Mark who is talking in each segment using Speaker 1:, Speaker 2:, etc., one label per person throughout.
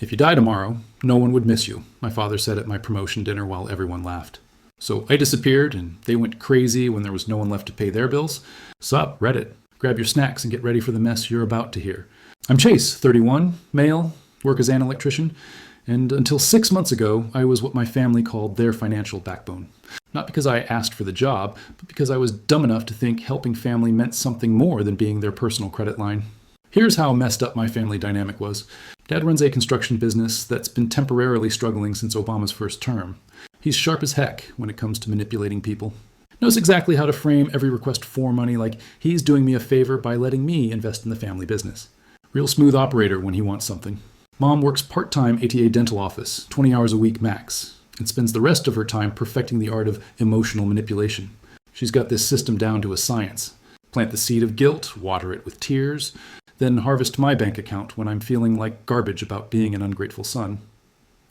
Speaker 1: If you die tomorrow, no one would miss you, my father said at my promotion dinner while everyone laughed. So I disappeared, and they went crazy when there was no one left to pay their bills. Sup, Reddit. Grab your snacks and get ready for the mess you're about to hear. I'm Chase, 31, male, work as an electrician, and until 6 months ago, I was what my family called their financial backbone. Not because I asked for the job, but because I was dumb enough to think helping family meant something more than being their personal credit line. Here's how messed up my family dynamic was. Dad runs a construction business that's been temporarily struggling since Obama's first term. He's sharp as heck when it comes to manipulating people. Knows exactly how to frame every request for money like he's doing me a favor by letting me invest in the family business. Real smooth operator when he wants something. Mom works part-time ATA dental office, 20 hours a week max, and spends the rest of her time perfecting the art of emotional manipulation. She's got this system down to a science. Plant the seed of guilt, water it with tears, then harvest my bank account when I'm feeling like garbage about being an ungrateful son.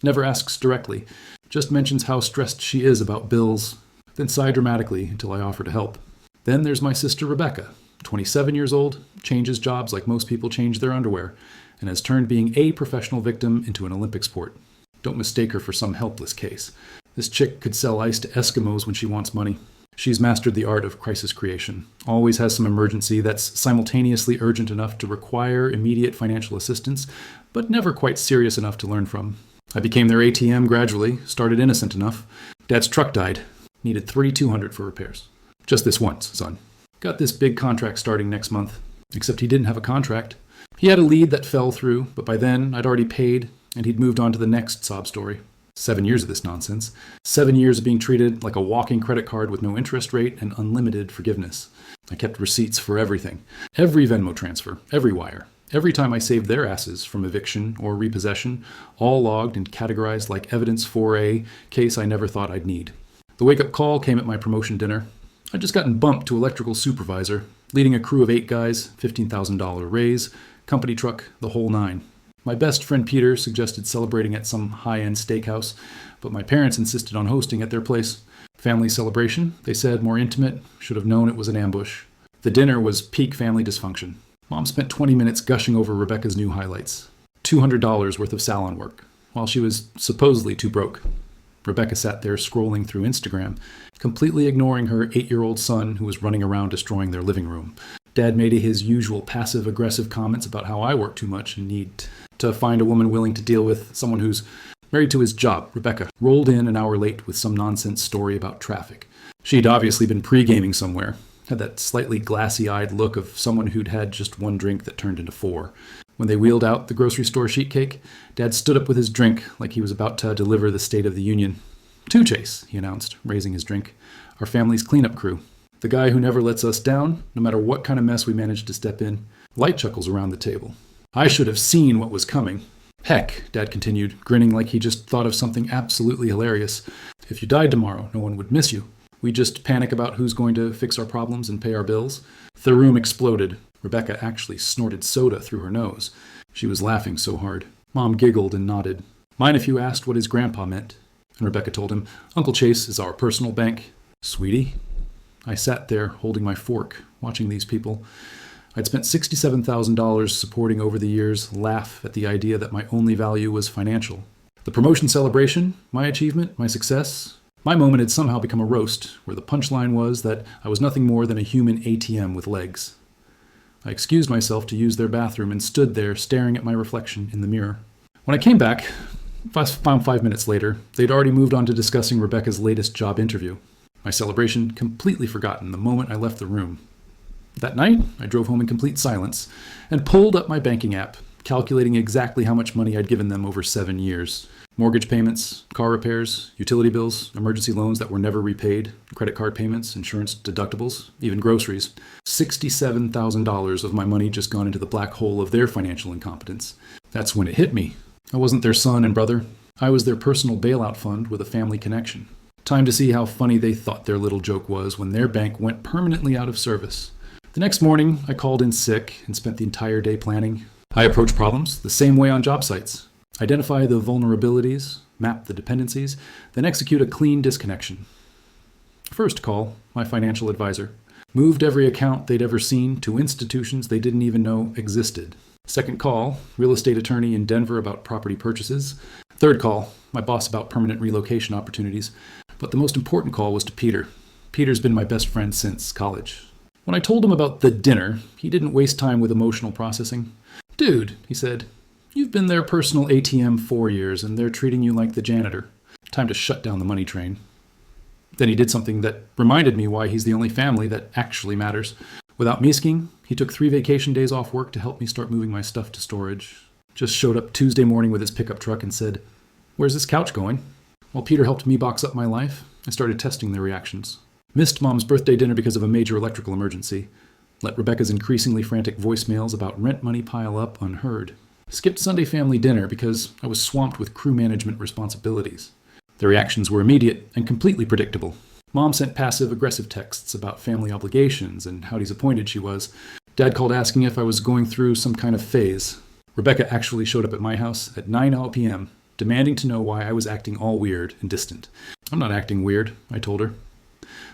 Speaker 1: Never asks directly, just mentions how stressed she is about bills, then sigh dramatically until I offer to help. Then there's my sister Rebecca, 27 years old, changes jobs like most people change their underwear, and has turned being a professional victim into an Olympic sport. Don't mistake her for some helpless case. This chick could sell ice to Eskimos when she wants money. She's mastered the art of crisis creation, always has some emergency that's simultaneously urgent enough to require immediate financial assistance, but never quite serious enough to learn from. I became their ATM gradually, started innocent enough. Dad's truck died. Needed $3,200 for repairs. Just this once, son. Got this big contract starting next month. Except he didn't have a contract. He had a lead that fell through, but by then I'd already paid, and he'd moved on to the next sob story. 7 years of this nonsense. 7 years of being treated like a walking credit card with no interest rate and unlimited forgiveness. I kept receipts for everything. Every Venmo transfer, every wire. Every time I saved their asses from eviction or repossession, all logged and categorized like evidence for a case I never thought I'd need. The wake-up call came at my promotion dinner. I'd just gotten bumped to electrical supervisor, leading a crew of 8 guys, $15,000 raise, company truck, the whole nine. My best friend Peter suggested celebrating at some high-end steakhouse, but my parents insisted on hosting at their place. Family celebration, they said, more intimate, should have known it was an ambush. The dinner was peak family dysfunction. Mom spent 20 minutes gushing over Rebecca's new highlights. $200 worth of salon work, while she was supposedly too broke. Rebecca sat there scrolling through Instagram, completely ignoring her 8-year-old son who was running around destroying their living room. Dad made his usual passive-aggressive comments about how I work too much and need to find a woman willing to deal with someone who's married to his job. Rebecca rolled in an hour late with some nonsense story about traffic. She'd obviously been pre-gaming somewhere, had that slightly glassy-eyed look of someone who'd had just one drink that turned into 4. When they wheeled out the grocery store sheet cake, Dad stood up with his drink like he was about to deliver the State of the Union. "To Chase," he announced, raising his drink. "Our family's cleanup crew. The guy who never lets us down, no matter what kind of mess we manage to step in." Light chuckles around the table. I should have seen what was coming. "Heck," Dad continued, grinning like he just thought of something absolutely hilarious. "If you died tomorrow, no one would miss you. We just panic about who's going to fix our problems and pay our bills." The room exploded. Rebecca actually snorted soda through her nose. She was laughing so hard. Mom giggled and nodded. "Mind if you asked what his grandpa meant?" And Rebecca told him, "Uncle Chase is our personal bank." "Sweetie?" I sat there holding my fork, watching these people. I'd spent $67,000 supporting over the years laugh at the idea that my only value was financial. The promotion celebration, my achievement, my success, my moment had somehow become a roast, where the punchline was that I was nothing more than a human ATM with legs. I excused myself to use their bathroom and stood there staring at my reflection in the mirror. When I came back, found 5 minutes later, they'd already moved on to discussing Rebecca's latest job interview. My celebration completely forgotten the moment I left the room. That night, I drove home in complete silence and pulled up my banking app, calculating exactly how much money I'd given them over 7 years. Mortgage payments, car repairs, utility bills, emergency loans that were never repaid, credit card payments, insurance deductibles, even groceries. $67,000 of my money just gone into the black hole of their financial incompetence. That's when it hit me. I wasn't their son and brother. I was their personal bailout fund with a family connection. Time to see how funny they thought their little joke was when their bank went permanently out of service. The next morning, I called in sick and spent the entire day planning. I approach problems the same way on job sites. Identify the vulnerabilities, map the dependencies, then execute a clean disconnection. First call, my financial advisor. Moved every account they'd ever seen to institutions they didn't even know existed. Second call, real estate attorney in Denver about property purchases. Third call, my boss about permanent relocation opportunities. But the most important call was to Peter. Peter's been my best friend since college. When I told him about the dinner, he didn't waste time with emotional processing. Dude, he said, you've been their personal ATM 4 years and they're treating you like the janitor. Time to shut down the money train. Then he did something that reminded me why he's the only family that actually matters. Without me asking, he took 3 vacation days off work to help me start moving my stuff to storage. Just showed up Tuesday morning with his pickup truck and said, "Where's this couch going?" While Peter helped me box up my life, I started testing their reactions. Missed Mom's birthday dinner because of a major electrical emergency. Let Rebecca's increasingly frantic voicemails about rent money pile up unheard. Skipped Sunday family dinner because I was swamped with crew management responsibilities. The reactions were immediate and completely predictable. Mom sent passive-aggressive texts about family obligations and how disappointed she was. Dad called asking if I was going through some kind of phase. Rebecca actually showed up at my house at 9 p.m., demanding to know why I was acting all weird and distant. I'm not acting weird, I told her.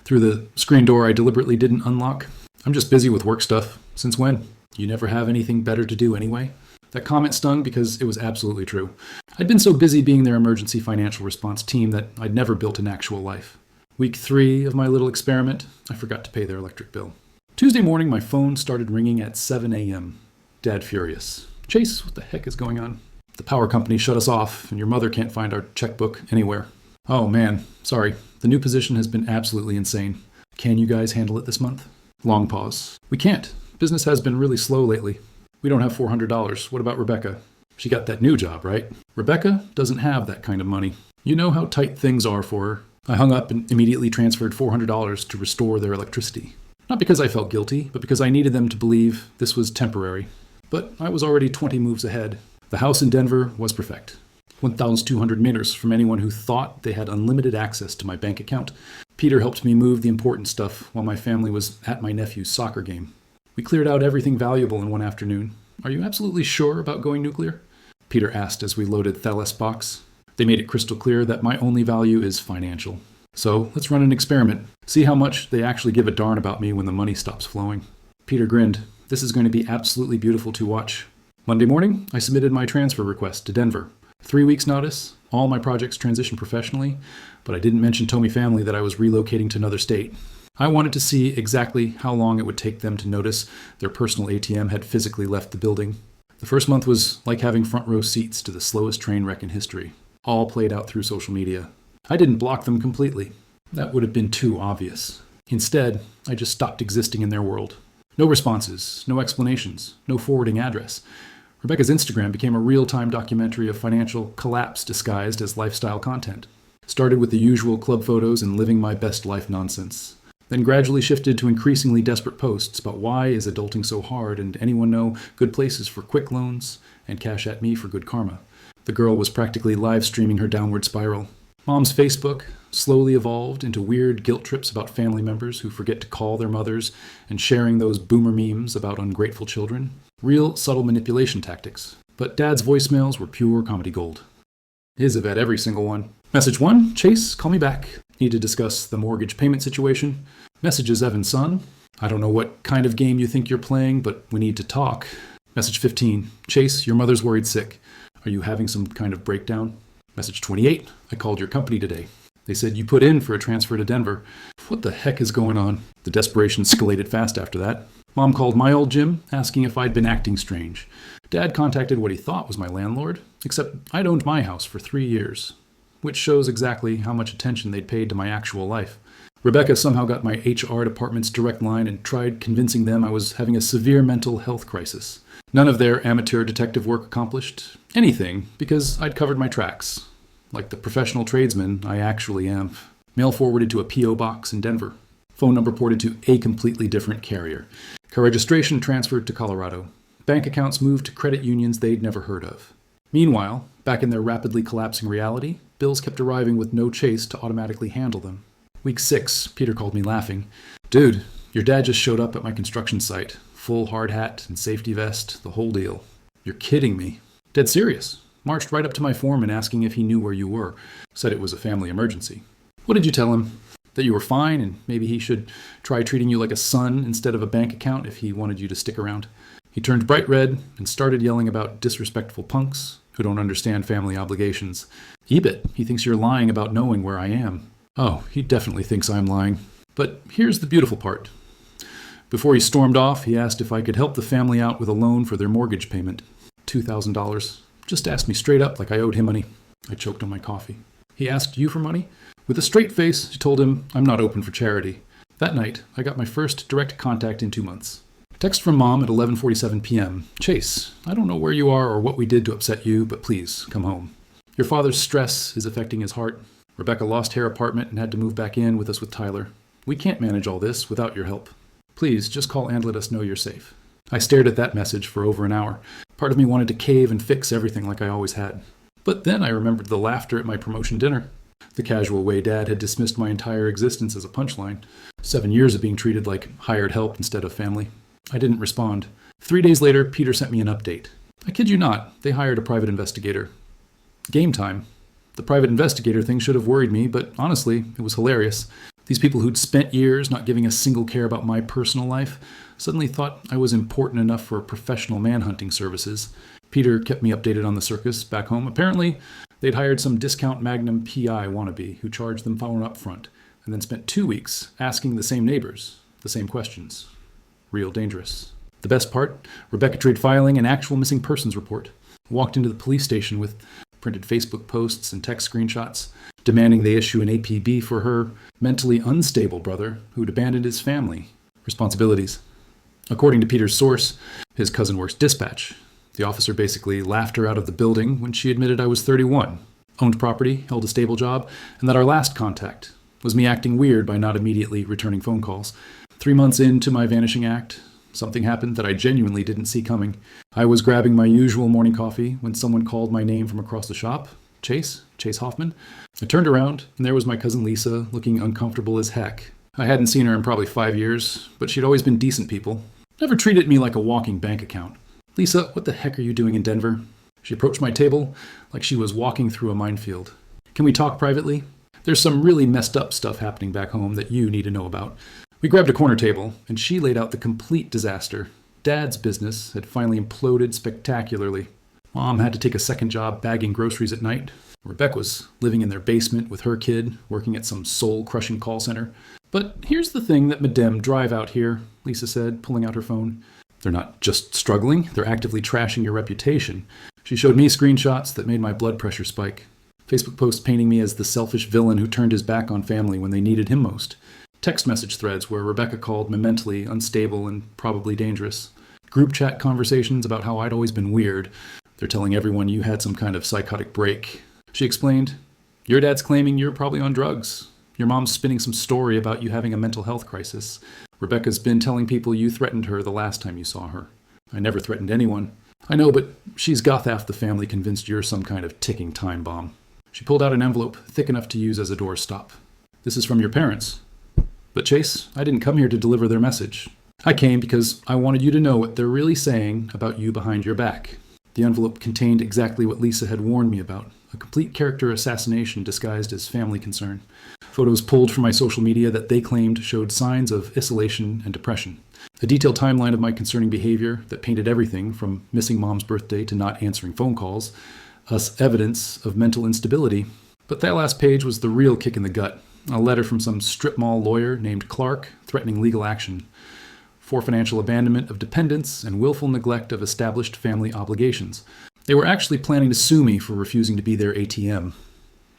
Speaker 1: Through the screen door I deliberately didn't unlock. I'm just busy with work stuff. Since when? You never have anything better to do anyway? That comment stung because it was absolutely true. I'd been so busy being their emergency financial response team that I'd never built an actual life. Week 3 of my little experiment, I forgot to pay their electric bill. Tuesday morning, my phone started ringing at 7 a.m. Dad furious. "Chase, what the heck is going on?" "The power company shut us off, and your mother can't find our checkbook anywhere." "Oh man, sorry. The new position has been absolutely insane. Can you guys handle it this month?" Long pause. "We can't. Business has been really slow lately. We don't have $400. What about Rebecca?" "She got that new job, right?" "Rebecca doesn't have that kind of money. You know how tight things are for her." I hung up and immediately transferred $400 to restore their electricity. Not because I felt guilty, but because I needed them to believe this was temporary. But I was already 20 moves ahead. The house in Denver was perfect. 1,200 meters from anyone who thought they had unlimited access to my bank account. Peter helped me move the important stuff while my family was at my nephew's soccer game. We cleared out everything valuable in one afternoon. "Are you absolutely sure about going nuclear?" Peter asked as we loaded Thales box. They made it crystal clear that my only value is financial. So let's run an experiment. See how much they actually give a darn about me when the money stops flowing. Peter grinned. "This is going to be absolutely beautiful to watch." Monday morning, I submitted my transfer request to Denver. 3 weeks notice, all my projects transitioned professionally, but I didn't mention Tommy family that I was relocating to another state. I wanted to see exactly how long it would take them to notice their personal ATM had physically left the building. The first month was like having front row seats to the slowest train wreck in history, all played out through social media. I didn't block them completely. That would have been too obvious. Instead, I just stopped existing in their world. No responses, no explanations, no forwarding address. Rebecca's Instagram became a real-time documentary of financial collapse disguised as lifestyle content. Started with the usual club photos and living my best life nonsense. Then gradually shifted to increasingly desperate posts about why is adulting so hard and anyone know good places for quick loans and cash at me for good karma. The girl was practically live streaming her downward spiral. Mom's Facebook slowly evolved into weird guilt trips about family members who forget to call their mothers and sharing those boomer memes about ungrateful children. Real subtle manipulation tactics. But Dad's voicemails were pure comedy gold. His have had every single one. Message 1, Chase, call me back. Need to discuss the mortgage payment situation. Messages Evan's son. I don't know what kind of game you think you're playing, but we need to talk. Message 15, Chase, your mother's worried sick. Are you having some kind of breakdown? Message 28, I called your company today. They said you put in for a transfer to Denver. What the heck is going on? The desperation escalated fast after that. Mom called my old gym, asking if I'd been acting strange. Dad contacted what he thought was my landlord, except I'd owned my house for 3 years, which shows exactly how much attention they'd paid to my actual life. Rebecca somehow got my HR department's direct line and tried convincing them I was having a severe mental health crisis. None of their amateur detective work accomplished anything because I'd covered my tracks. Like the professional tradesman I actually am. Mail forwarded to a P.O. box in Denver. Phone number ported to a completely different carrier. Car registration transferred to Colorado. Bank accounts moved to credit unions they'd never heard of. Meanwhile, back in their rapidly collapsing reality, bills kept arriving with no Chase to automatically handle them. Week 6, Peter called me laughing. "Dude, your dad just showed up at my construction site. Full hard hat and safety vest, the whole deal." "You're kidding me." "Dead serious. Marched right up to my foreman asking if he knew where you were. Said it was a family emergency." "What did you tell him? That you were fine and maybe he should try treating you like a son instead of a bank account if he wanted you to stick around?" He turned bright red and started yelling about disrespectful punks who don't understand family obligations. Ebit, he thinks you're lying about knowing where I am. Oh, he definitely thinks I'm lying. But here's the beautiful part. Before he stormed off, he asked if I could help the family out with a loan for their mortgage payment. $2,000. Just asked me straight up like I owed him money. I choked on my coffee. He asked you for money? With a straight face, she told him I'm not open for charity. That night, I got my first direct contact in 2 months. Text from Mom at 11:47 p.m. Chase, I don't know where you are or what we did to upset you, but please, come home. Your father's stress is affecting his heart. Rebecca lost her apartment and had to move back in with us with Tyler. We can't manage all this without your help. Please, just call and let us know you're safe. I stared at that message for over an hour. Part of me wanted to cave and fix everything like I always had. But then I remembered the laughter at my promotion dinner. The casual way Dad had dismissed my entire existence as a punchline. 7 years of being treated like hired help instead of family. I didn't respond. 3 days later, Peter sent me an update. I kid you not, they hired a private investigator. Game time. The private investigator thing should have worried me, but honestly, it was hilarious. These people who'd spent years not giving a single care about my personal life suddenly thought I was important enough for professional manhunting services. Peter kept me updated on the circus back home. Apparently, they'd hired some discount Magnum PI wannabe who charged them phone up front and then spent 2 weeks asking the same neighbors the same questions. Real dangerous. The best part, Rebecca tried filing an actual missing persons report. Walked into the police station with printed Facebook posts and text screenshots, demanding they issue an APB for her mentally unstable brother who'd abandoned his family responsibilities. According to Peter's source, his cousin works dispatch. The officer basically laughed her out of the building when she admitted I was 31, owned property, held a stable job, and that our last contact was me acting weird by not immediately returning phone calls. 3 months into my vanishing act, something happened that I genuinely didn't see coming. I was grabbing my usual morning coffee when someone called my name from across the shop. Chase Hoffman. I turned around, and there was my cousin Lisa, looking uncomfortable as heck. I hadn't seen her in probably 5 years, but she'd always been decent people. Never treated me like a walking bank account. Lisa, what the heck are you doing in Denver? She approached my table like she was walking through a minefield. Can we talk privately? There's some really messed up stuff happening back home that you need to know about. We grabbed a corner table, and she laid out the complete disaster. Dad's business had finally imploded spectacularly. Mom had to take a second job bagging groceries at night. Rebecca was living in their basement with her kid, working at some soul-crushing call center. But here's the thing that Madame drive out here, Lisa said, pulling out her phone. They're not just struggling, they're actively trashing your reputation. She showed me screenshots that made my blood pressure spike. Facebook posts painting me as the selfish villain who turned his back on family when they needed him most. Text message threads where Rebecca called me mentally unstable and probably dangerous. Group chat conversations about how I'd always been weird. They're telling everyone you had some kind of psychotic break. She explained, your dad's claiming you're probably on drugs. Your mom's spinning some story about you having a mental health crisis. Rebecca's been telling people you threatened her the last time you saw her. I never threatened anyone. I know, but she's got half the family convinced you're some kind of ticking time bomb. She pulled out an envelope thick enough to use as a doorstop. This is from your parents. But Chase, I didn't come here to deliver their message. I came because I wanted you to know what they're really saying about you behind your back. The envelope contained exactly what Lisa had warned me about, a complete character assassination disguised as family concern. Photos pulled from my social media that they claimed showed signs of isolation and depression. A detailed timeline of my concerning behavior that painted everything from missing Mom's birthday to not answering phone calls, us evidence of mental instability. But that last page was the real kick in the gut. A letter from some strip mall lawyer named Clark threatening legal action for financial abandonment of dependents and willful neglect of established family obligations. They were actually planning to sue me for refusing to be their ATM.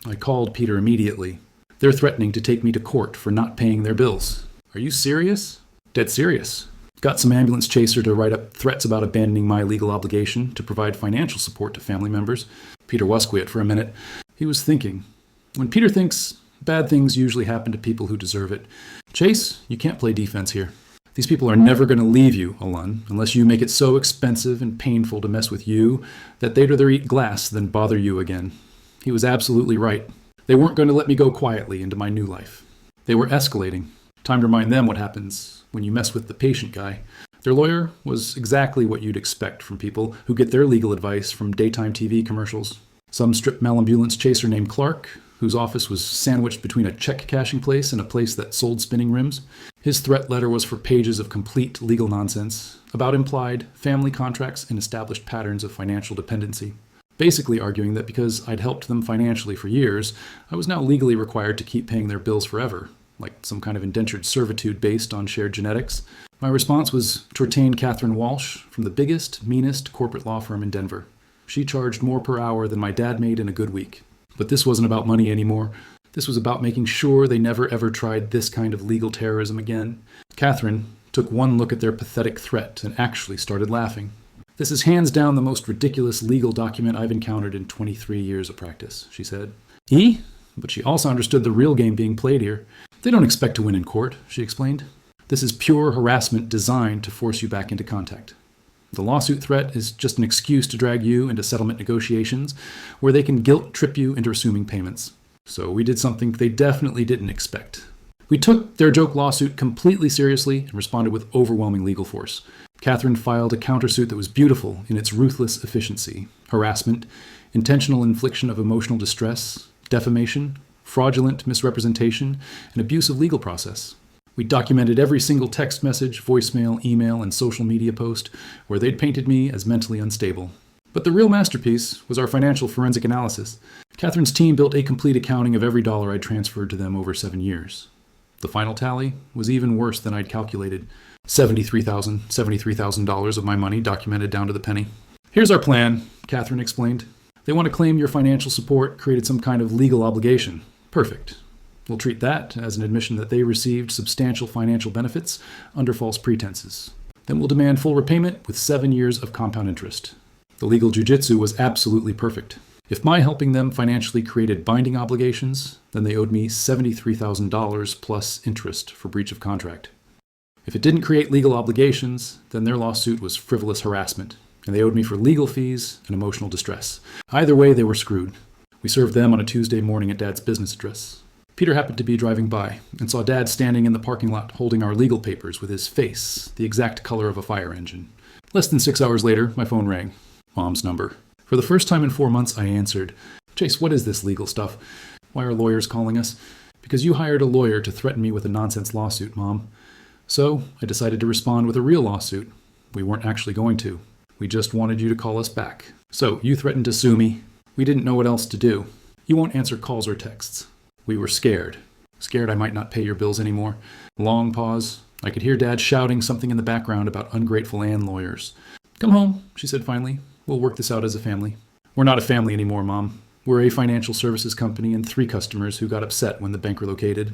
Speaker 1: I called Peter immediately. They're threatening to take me to court for not paying their bills. Are you serious? Dead serious. Got some ambulance chaser to write up threats about abandoning my legal obligation to provide financial support to family members. Peter was quiet for a minute. He was thinking. When Peter thinks, bad things usually happen to people who deserve it. Chase, you can't play defense here. These people are never going to leave you alone unless you make it so expensive and painful to mess with you that they'd rather eat glass than bother you again. He was absolutely right. They weren't going to let me go quietly into my new life. They were escalating. Time to remind them what happens when you mess with the patient guy. Their lawyer was exactly what you'd expect from people who get their legal advice from daytime TV commercials. Some strip mall ambulance chaser named Clark, whose office was sandwiched between a check cashing place and a place that sold spinning rims. His threat letter was for pages of complete legal nonsense about implied family contracts and established patterns of financial dependency, basically arguing that because I'd helped them financially for years, I was now legally required to keep paying their bills forever, like some kind of indentured servitude based on shared genetics. My response was to retain Catherine Walsh from the biggest, meanest corporate law firm in Denver. She charged more per hour than my dad made in a good week. But this wasn't about money anymore. This was about making sure they never ever tried this kind of legal terrorism again. Catherine took one look at their pathetic threat and actually started laughing. This is hands down the most ridiculous legal document I've encountered in 23 years of practice, she said. But she also understood the real game being played here. They don't expect to win in court, she explained. This is pure harassment designed to force you back into contact. The lawsuit threat is just an excuse to drag you into settlement negotiations where they can guilt trip you into assuming payments. So we did something they definitely didn't expect. We took their joke lawsuit completely seriously and responded with overwhelming legal force. Catherine filed a countersuit that was beautiful in its ruthless efficiency: harassment, intentional infliction of emotional distress, defamation, fraudulent misrepresentation, and abuse of legal process. We documented every single text message, voicemail, email, and social media post where they'd painted me as mentally unstable. But the real masterpiece was our financial forensic analysis. Catherine's team built a complete accounting of every dollar I'd transferred to them over 7 years. The final tally was even worse than I'd calculated. $73,000 of my money documented down to the penny. Here's our plan, Catherine explained. They want to claim your financial support created some kind of legal obligation. Perfect. We'll treat that as an admission that they received substantial financial benefits under false pretenses. Then we'll demand full repayment with 7 years of compound interest. The legal jujitsu was absolutely perfect. If my helping them financially created binding obligations, then they owed me $73,000 plus interest for breach of contract. If it didn't create legal obligations, then their lawsuit was frivolous harassment, and they owed me for legal fees and emotional distress. Either way, they were screwed. We served them on a Tuesday morning at Dad's business address. Peter happened to be driving by and saw Dad standing in the parking lot holding our legal papers with his face, the exact color of a fire engine. Less than 6 hours later, my phone rang. Mom's number. For the first time in 4 months, I answered. Chase, what is this legal stuff? Why are lawyers calling us? Because you hired a lawyer to threaten me with a nonsense lawsuit, Mom. So I decided to respond with a real lawsuit. We weren't actually going to. We just wanted you to call us back. So you threatened to sue me. We didn't know what else to do. You won't answer calls or texts. We were scared. Scared I might not pay your bills anymore. Long pause. I could hear Dad shouting something in the background about ungrateful Ann lawyers. Come home, she said finally. We'll work this out as a family. We're not a family anymore, Mom. We're a financial services company and 3 customers who got upset when the bank relocated.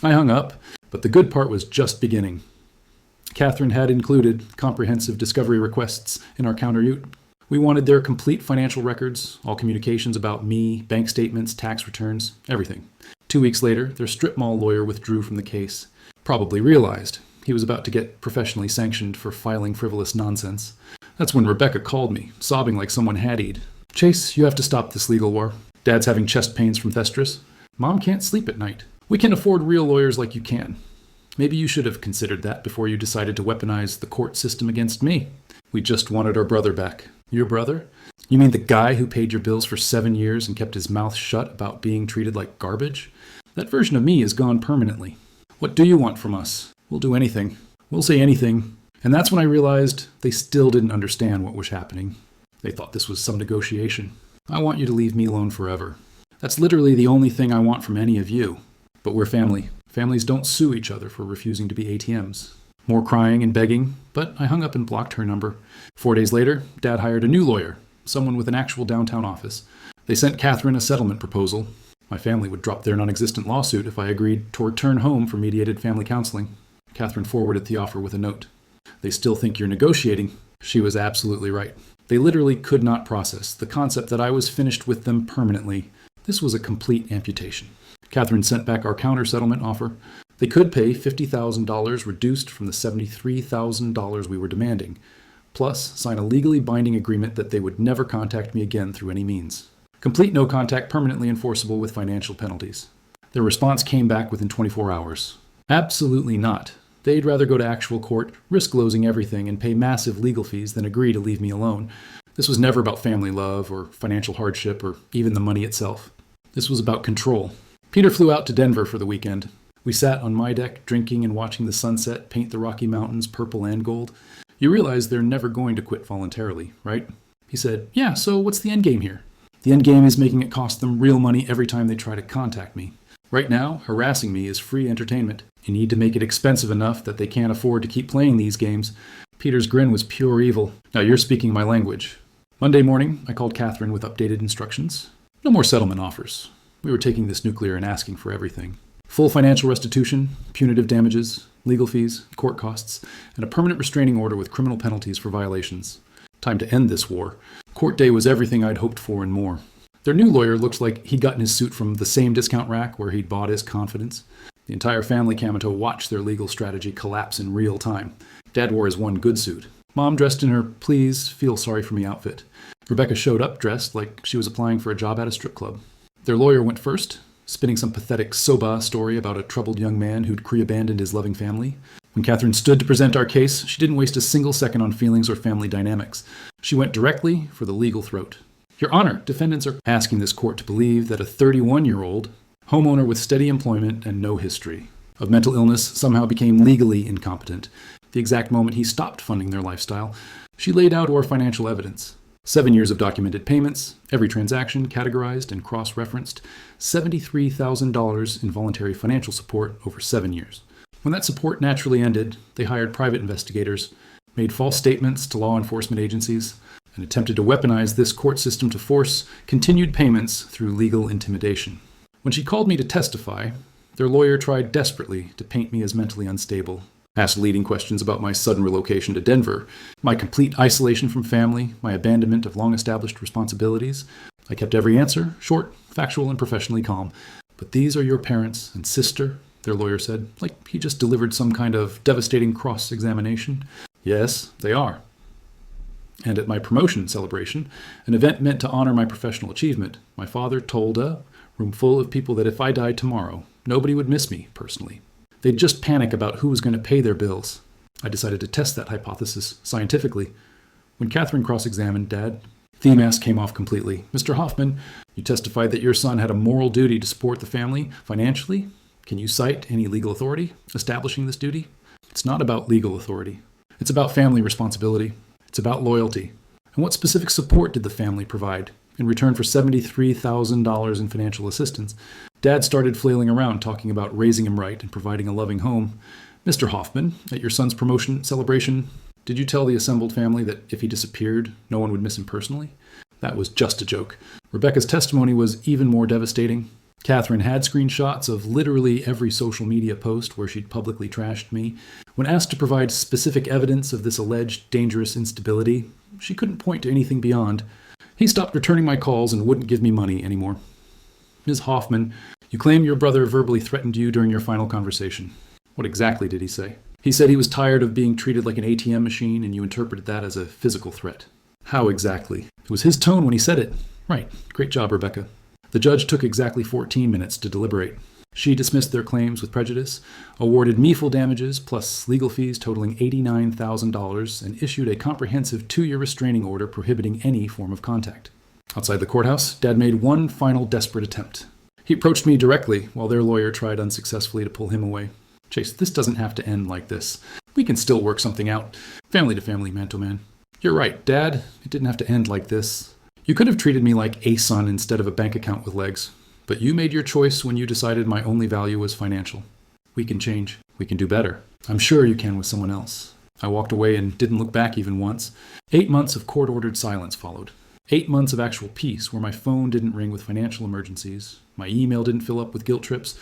Speaker 1: I hung up, but the good part was just beginning. Catherine had included comprehensive discovery requests in our counter-ute. We wanted their complete financial records, all communications about me, bank statements, tax returns, everything. 2 weeks later, their strip mall lawyer withdrew from the case. Probably realized he was about to get professionally sanctioned for filing frivolous nonsense. That's when Rebecca called me, sobbing like someone had-e'd. Chase, you have to stop this legal war. Dad's having chest pains from Thestris. Mom can't sleep at night. We can afford real lawyers like you can. Maybe you should have considered that before you decided to weaponize the court system against me. We just wanted our brother back. Your brother? You mean the guy who paid your bills for 7 years and kept his mouth shut about being treated like garbage? That version of me is gone permanently. What do you want from us? We'll do anything. We'll say anything. And that's when I realized they still didn't understand what was happening. They thought this was some negotiation. I want you to leave me alone forever. That's literally the only thing I want from any of you. But we're family. Families don't sue each other for refusing to be ATMs. More crying and begging, but I hung up and blocked her number. 4 days later, Dad hired a new lawyer, someone with an actual downtown office. They sent Catherine a settlement proposal. My family would drop their non-existent lawsuit if I agreed to return home for mediated family counseling. Catherine forwarded the offer with a note. They still think you're negotiating. She was absolutely right. They literally could not process the concept that I was finished with them permanently. This was a complete amputation. Catherine sent back our counter-settlement offer. They could pay $50,000 reduced from the $73,000 we were demanding, plus sign a legally binding agreement that they would never contact me again through any means. Complete no contact, permanently enforceable with financial penalties. Their response came back within 24 hours. Absolutely not. They'd rather go to actual court, risk losing everything, and pay massive legal fees than agree to leave me alone. This was never about family love or financial hardship or even the money itself. This was about control. Peter flew out to Denver for the weekend. We sat on my deck, drinking and watching the sunset paint the Rocky Mountains purple and gold. You realize they're never going to quit voluntarily, right? He said, yeah, so what's the end game here? The end game is making it cost them real money every time they try to contact me. Right now, harassing me is free entertainment. You need to make it expensive enough that they can't afford to keep playing these games. Peter's grin was pure evil. Now you're speaking my language. Monday morning, I called Catherine with updated instructions. No more settlement offers. We were taking this nuclear and asking for everything. Full financial restitution, punitive damages, legal fees, court costs, and a permanent restraining order with criminal penalties for violations. Time to end this war. Court day was everything I'd hoped for and more. Their new lawyer looked like he'd gotten his suit from the same discount rack where he'd bought his confidence. The entire family came to watch their legal strategy collapse in real time. Dad wore his one good suit. Mom dressed in her please feel sorry for me outfit. Rebecca showed up dressed like she was applying for a job at a strip club. Their lawyer went first, spinning some pathetic soba story about a troubled young man who'd abandoned his loving family. When Catherine stood to present our case, she didn't waste a single second on feelings or family dynamics. She went directly for the legal throat. Your Honor, defendants are asking this court to believe that a 31-year-old homeowner with steady employment and no history of mental illness somehow became legally incompetent. The exact moment he stopped funding their lifestyle, she laid out our financial evidence. 7 years of documented payments, every transaction categorized and cross-referenced, $73,000 in voluntary financial support over 7 years. When that support naturally ended, they hired private investigators, made false statements to law enforcement agencies, and attempted to weaponize this court system to force continued payments through legal intimidation. When she called me to testify, their lawyer tried desperately to paint me as mentally unstable, asked leading questions about my sudden relocation to Denver, my complete isolation from family, my abandonment of long-established responsibilities. I kept every answer short, factual, and professionally calm. But these are your parents and sister, their lawyer said, like he just delivered some kind of devastating cross-examination. Yes, they are. And at my promotion celebration, an event meant to honor my professional achievement, my father told a room full of people that if I died tomorrow, nobody would miss me personally. They'd just panic about who was going to pay their bills. I decided to test that hypothesis scientifically. When Catherine cross-examined Dad, the mask came off completely. Mr. Hoffman, you testified that your son had a moral duty to support the family financially. Can you cite any legal authority establishing this duty? It's not about legal authority. It's about family responsibility. It's about loyalty. And what specific support did the family provide? In return for $73,000 in financial assistance, Dad started flailing around talking about raising him right and providing a loving home. Mr. Hoffman, at your son's promotion celebration, did you tell the assembled family that if he disappeared, no one would miss him personally? That was just a joke. Rebecca's testimony was even more devastating. Catherine had screenshots of literally every social media post where she'd publicly trashed me. When asked to provide specific evidence of this alleged dangerous instability, she couldn't point to anything beyond. He stopped returning my calls and wouldn't give me money anymore. Ms. Hoffman, you claim your brother verbally threatened you during your final conversation. What exactly did he say? He said he was tired of being treated like an ATM machine and you interpreted that as a physical threat. How exactly? It was his tone when he said it. Right. Great job, Rebecca. The judge took exactly 14 minutes to deliberate. She dismissed their claims with prejudice, awarded me full damages plus legal fees totaling $89,000, and issued a comprehensive 2-year restraining order prohibiting any form of contact. Outside the courthouse, Dad made one final desperate attempt. He approached me directly while their lawyer tried unsuccessfully to pull him away. Chase, this doesn't have to end like this. We can still work something out. Family to family, man to man. You're right, Dad. It didn't have to end like this. You could have treated me like a son instead of a bank account with legs. But you made your choice when you decided my only value was financial. We can change. We can do better. I'm sure you can with someone else. I walked away and didn't look back even once. 8 months of court-ordered silence followed. 8 months of actual peace where my phone didn't ring with financial emergencies, my email didn't fill up with guilt trips,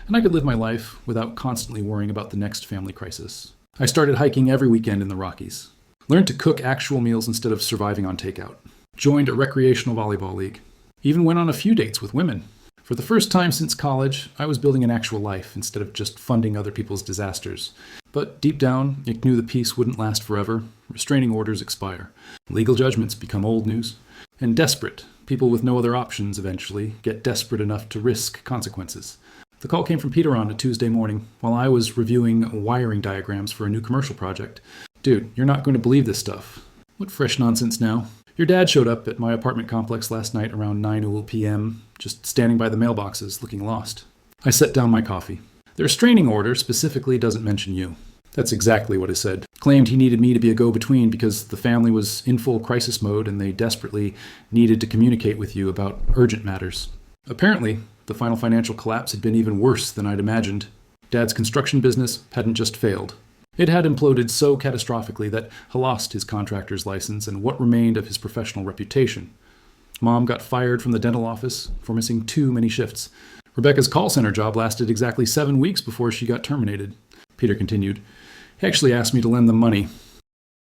Speaker 1: and I could live my life without constantly worrying about the next family crisis. I started hiking every weekend in the Rockies. Learned to cook actual meals instead of surviving on takeout. Joined a recreational volleyball league. Even went on a few dates with women. For the first time since college, I was building an actual life instead of just funding other people's disasters. But deep down, I knew the peace wouldn't last forever. Restraining orders expire. Legal judgments become old news. And desperate, people with no other options eventually get desperate enough to risk consequences. The call came from Peter on a Tuesday morning while I was reviewing wiring diagrams for a new commercial project. Dude, you're not going to believe this stuff. What fresh nonsense now? Your dad showed up at my apartment complex last night around 9 p.m., just standing by the mailboxes, looking lost. I set down my coffee. Their restraining order specifically doesn't mention you. That's exactly what I said. Claimed he needed me to be a go-between because the family was in full crisis mode and they desperately needed to communicate with you about urgent matters. Apparently, the final financial collapse had been even worse than I'd imagined. Dad's construction business hadn't just failed. It had imploded so catastrophically that he lost his contractor's license and what remained of his professional reputation. Mom got fired from the dental office for missing too many shifts. Rebecca's call center job lasted exactly 7 weeks before she got terminated. Peter continued. He actually asked me to lend them money.